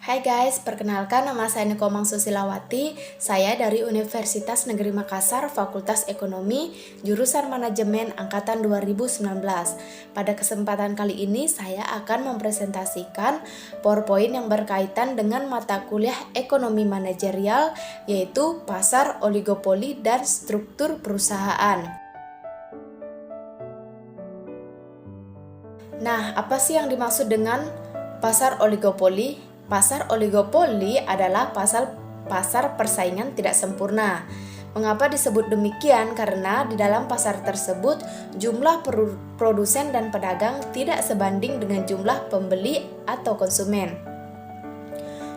Hai guys, perkenalkan nama saya Nikomang Susilawati. Saya dari Universitas Negeri Makassar, Fakultas Ekonomi, jurusan Manajemen Angkatan 2019. Pada kesempatan kali ini saya akan mempresentasikan PowerPoint yang berkaitan dengan mata kuliah Ekonomi Manajerial, yaitu Pasar, Oligopoli, dan Struktur Perusahaan. Nah, apa sih yang dimaksud dengan pasar oligopoli? Pasar oligopoli adalah pasar persaingan tidak sempurna. Mengapa disebut demikian? Karena di dalam pasar tersebut jumlah produsen dan pedagang tidak sebanding dengan jumlah pembeli atau konsumen.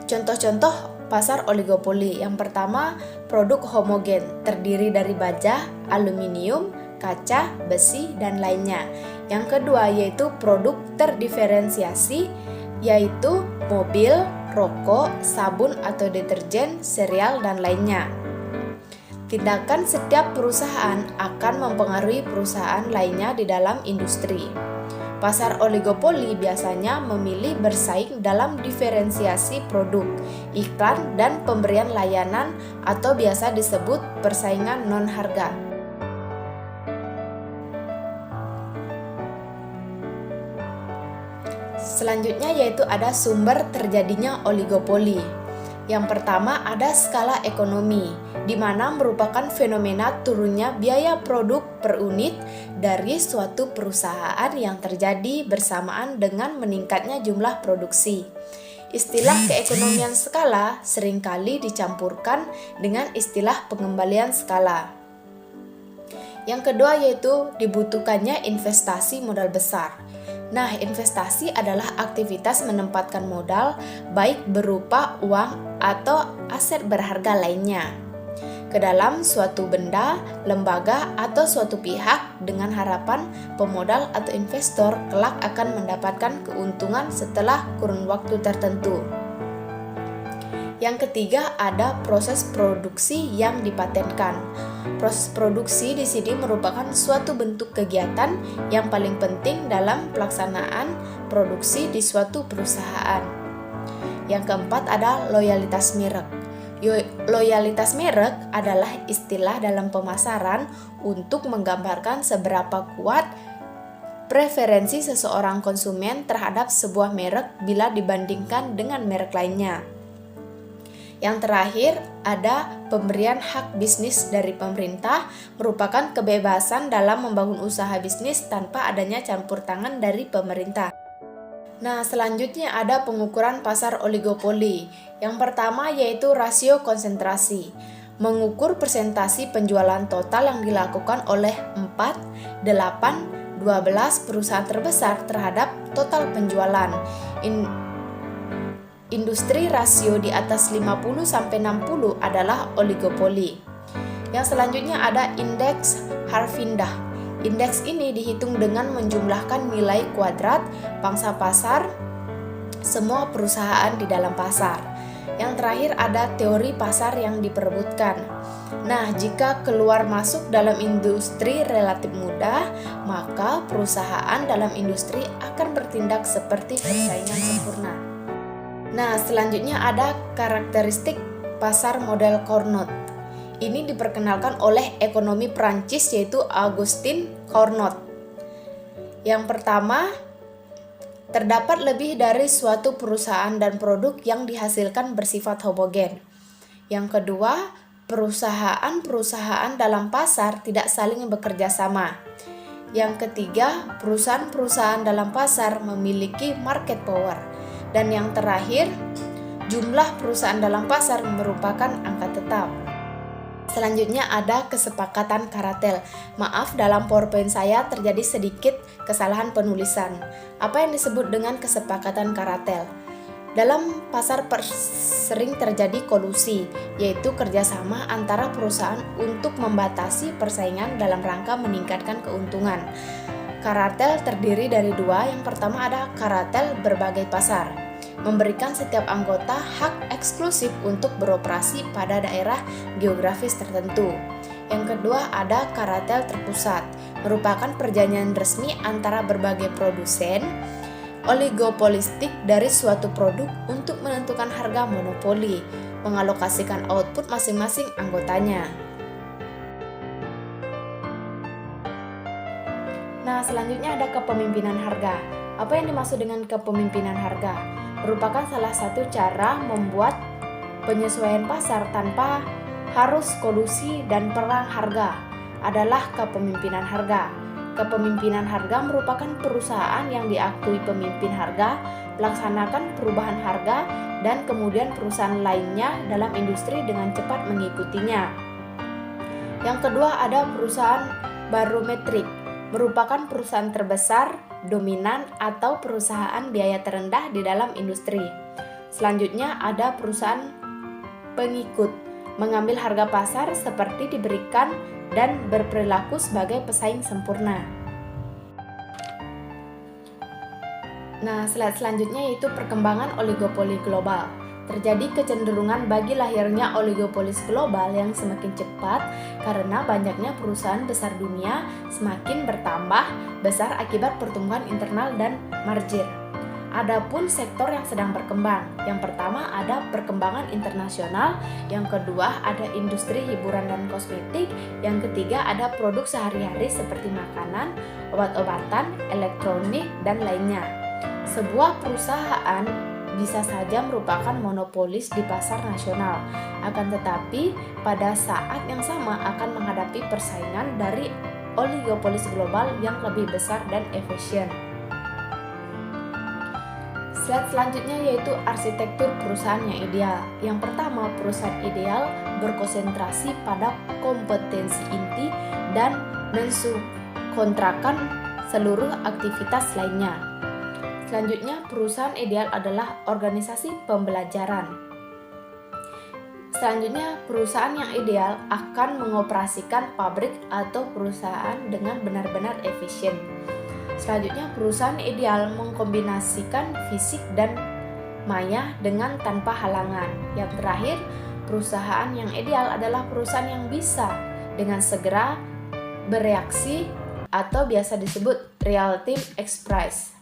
Contoh-contoh pasar oligopoli. Yang pertama, produk homogen terdiri dari baja, aluminium, kaca, besi, dan lainnya. Yang kedua yaitu produk terdiferensiasi, yaitu mobil, rokok, sabun atau deterjen, sereal, dan lainnya. Tindakan setiap perusahaan akan mempengaruhi perusahaan lainnya di dalam industri. Pasar oligopoli biasanya memilih bersaing dalam diferensiasi produk, iklan, dan pemberian layanan atau biasa disebut persaingan non-harga. Selanjutnya yaitu ada sumber terjadinya oligopoli. Yang pertama ada skala ekonomi, di mana merupakan fenomena turunnya biaya produk per unit dari suatu perusahaan yang terjadi bersamaan dengan meningkatnya jumlah produksi. Istilah keekonomian skala seringkali dicampurkan dengan istilah pengembalian skala. Yang kedua yaitu dibutuhkannya investasi modal besar. Nah, investasi adalah aktivitas menempatkan modal baik berupa uang atau aset berharga lainnya ke dalam suatu benda, lembaga, atau suatu pihak dengan harapan pemodal atau investor kelak akan mendapatkan keuntungan setelah kurun waktu tertentu. Yang ketiga ada proses produksi yang dipatenkan. Proses produksi di sini merupakan suatu bentuk kegiatan yang paling penting dalam pelaksanaan produksi di suatu perusahaan. Yang keempat ada loyalitas merek. Loyalitas merek adalah istilah dalam pemasaran untuk menggambarkan seberapa kuat preferensi seseorang konsumen terhadap sebuah merek bila dibandingkan dengan merek lainnya. Yang terakhir ada pemberian hak bisnis dari pemerintah, merupakan kebebasan dalam membangun usaha bisnis tanpa adanya campur tangan dari pemerintah. Nah, selanjutnya ada pengukuran pasar oligopoli. Yang pertama yaitu rasio konsentrasi, mengukur persentase penjualan total yang dilakukan oleh 4, 8, 12 perusahaan terbesar terhadap total penjualan. Industri rasio di atas 50-60 adalah oligopoli. Yang selanjutnya ada indeks Harvindah. Indeks ini dihitung dengan menjumlahkan nilai kuadrat pangsa pasar semua perusahaan di dalam pasar. Yang terakhir ada teori pasar yang diperebutkan. Nah, jika keluar masuk dalam industri relatif mudah, maka perusahaan dalam industri akan bertindak seperti persaingan sempurna. Nah, selanjutnya ada karakteristik pasar model Cournot. Ini diperkenalkan oleh ekonomi Prancis yaitu Augustin Cournot. Yang pertama, terdapat lebih dari suatu perusahaan dan produk yang dihasilkan bersifat homogen. Yang kedua, perusahaan-perusahaan dalam pasar tidak saling bekerja sama. Yang ketiga, perusahaan-perusahaan dalam pasar memiliki market power. Dan yang terakhir, jumlah perusahaan dalam pasar merupakan angka tetap. Selanjutnya ada kesepakatan kartel. Maaf, dalam PowerPoint saya terjadi sedikit kesalahan penulisan. Apa yang disebut dengan kesepakatan kartel? Dalam pasar sering terjadi kolusi, yaitu kerjasama antara perusahaan untuk membatasi persaingan dalam rangka meningkatkan keuntungan. Kartel terdiri dari dua. Yang pertama ada kartel berbagai pasar, memberikan setiap anggota hak eksklusif untuk beroperasi pada daerah geografis tertentu. Yang kedua ada kartel terpusat, merupakan perjanjian resmi antara berbagai produsen oligopolistik dari suatu produk untuk menentukan harga monopoli, mengalokasikan output masing-masing anggotanya. Nah, selanjutnya ada kepemimpinan harga. Apa yang dimaksud dengan kepemimpinan harga? Merupakan salah satu cara membuat penyesuaian pasar tanpa harus kolusi dan perang harga adalah kepemimpinan harga. Kepemimpinan harga merupakan perusahaan yang diakui pemimpin harga, melaksanakan perubahan harga, dan kemudian perusahaan lainnya dalam industri dengan cepat mengikutinya. Yang kedua ada perusahaan barometrik, merupakan perusahaan terbesar, dominan, atau perusahaan biaya terendah di dalam industri. Selanjutnya ada perusahaan pengikut, mengambil harga pasar seperti diberikan dan berperilaku sebagai pesaing sempurna. Nah, slide selanjutnya yaitu perkembangan oligopoli global. Terjadi kecenderungan bagi lahirnya oligopolis global yang semakin cepat karena banyaknya perusahaan besar dunia semakin bertambah besar akibat pertumbuhan internal dan merger. Adapun sektor yang sedang berkembang, yang pertama ada perkembangan internasional, yang kedua ada industri hiburan dan kosmetik, yang ketiga ada produk sehari-hari seperti makanan, obat-obatan, elektronik, dan lainnya. Sebuah perusahaan bisa saja merupakan monopolis di pasar nasional, akan tetapi pada saat yang sama akan menghadapi persaingan dari oligopolis global yang lebih besar dan efisien. Slide selanjutnya yaitu arsitektur perusahaan yang ideal. Yang pertama, perusahaan ideal berkonsentrasi pada kompetensi inti dan mensubkontrakan seluruh aktivitas lainnya. Selanjutnya, perusahaan ideal adalah organisasi pembelajaran. Selanjutnya, perusahaan yang ideal akan mengoperasikan pabrik atau perusahaan dengan benar-benar efisien. Selanjutnya, perusahaan ideal mengkombinasikan fisik dan maya dengan tanpa halangan. Yang terakhir, perusahaan yang ideal adalah perusahaan yang bisa dengan segera bereaksi atau biasa disebut real-time express.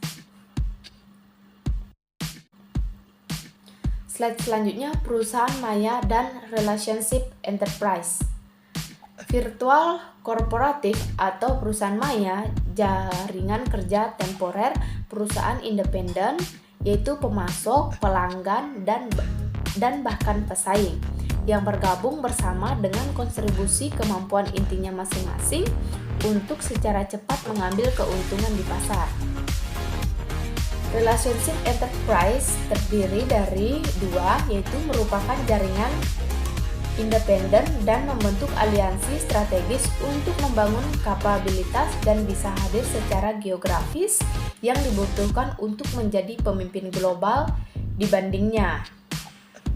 Slide selanjutnya, perusahaan maya dan relationship enterprise. Virtual korporatif atau perusahaan maya, jaringan kerja temporer, perusahaan independen, yaitu pemasok, pelanggan, dan bahkan pesaing, yang bergabung bersama dengan kontribusi kemampuan intinya masing-masing untuk secara cepat mengambil keuntungan di pasar. Relationship enterprise terdiri dari dua, yaitu merupakan jaringan independen dan membentuk aliansi strategis untuk membangun kapabilitas dan bisa hadir secara geografis yang dibutuhkan untuk menjadi pemimpin global dibandingnya.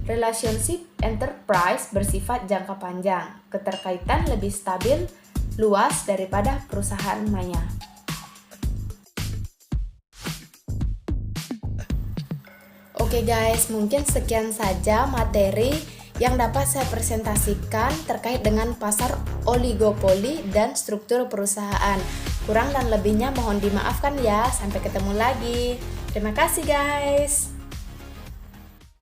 Relationship enterprise bersifat jangka panjang, keterkaitan lebih stabil, luas daripada perusahaan maya. Oke guys, mungkin sekian saja materi yang dapat saya presentasikan terkait dengan pasar oligopoli dan struktur perusahaan. Kurang dan lebihnya mohon dimaafkan ya. Sampai ketemu lagi. Terima kasih guys.